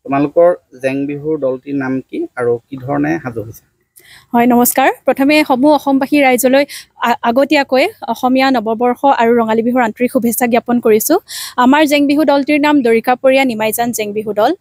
তোমালোকৰ জেং বিহুৰ দলটিৰ নাম কি আৰু কি ধৰণে সাজু হৈছে? হয়, নমস্কাৰ। প্ৰথমে সমূহ অসমবাসী ৰাইজলৈ আগতীয়াকৈ অসমীয়া নৱবৰ্ষ আৰু ৰঙালী বিহুৰ আন্তৰিক শুভেচ্ছা জ্ঞাপন কৰিছোঁ। আমাৰ জেং বিহু দলটিৰ নাম দৰিকাপৰীয়া নিমাইজান জেং বিহু দল।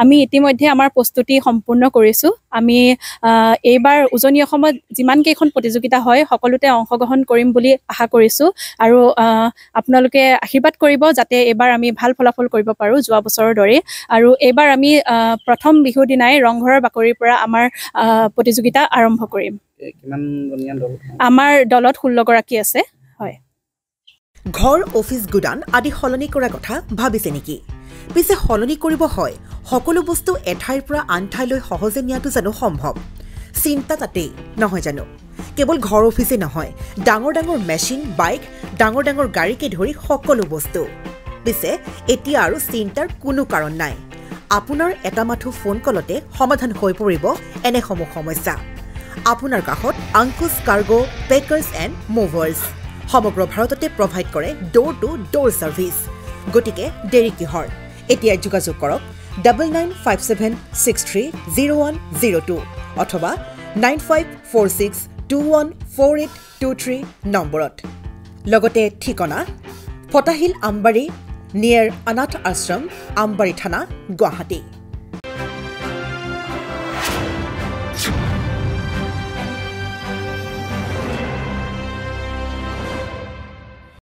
আমি ইতিমধ্যে আমাৰ প্ৰস্তুতি সম্পূৰ্ণ কৰিছোঁ। আমি এইবাৰ উজনি অসমত যিমান কেইখন প্ৰতিযোগিতা হয় সকলোতে অংশগ্ৰহণ কৰিম বুলি আশা কৰিছোঁ আৰু আপোনালোকে আশীৰ্বাদ কৰিব যাতে এইবাৰ আমি ভাল ফলাফল কৰিব পাৰোঁ যোৱা বছৰৰ দৰে। আৰু এইবাৰ আমি প্ৰথম বিহুৰ দিনাই ৰংঘৰৰ বাকৰিৰ পৰা আমাৰ প্ৰতিযোগিতা আৰম্ভ কৰিম। আমাৰ দলত 16 গৰাকী আছে। হয়, ঘৰ, অফিচ, গুদান আদি সলনি কৰাৰ কথা ভাবিছে নেকি? পিছে সলনি কৰিব হয় সকলো বস্তু এঠাইৰ পৰা আন ঠাইলৈ সহজে নিয়াটো জানো সম্ভৱ? চিন্তা তাতেই নহয় জানো? কেৱল ঘৰ অফিচে নহয়, ডাঙৰ ডাঙৰ মেচিন, বাইক, ডাঙৰ ডাঙৰ গাড়ীকে ধৰি সকলো বস্তু। পিছে এতিয়া আৰু চিন্তাৰ কোনো কাৰণ নাই। আপোনাৰ এটা মাথো ফোন কলতে সমাধান হৈ পৰিব এনেসমূহ সমস্যা। আপোনাৰ কাষত আংকুশ কাৰ্গো পেকাৰ্ছ এণ্ড মুভাৰ্ছ সমগ্ৰ ভাৰততে প্ৰভাইড কৰে ডোৰ টু ডোৰ ছাৰ্ভিচ। গতিকে দেৰি কিহৰ? এতিয়া যোগাযোগ কৰক 9957630102 অথবা 9546214823 নম্বৰত। লগতে ঠিকনা ফটাহিল আমবাৰী নিয়েৰ অনাথ আশ্ৰম, আমবাৰী থানা, গুৱাহাটী।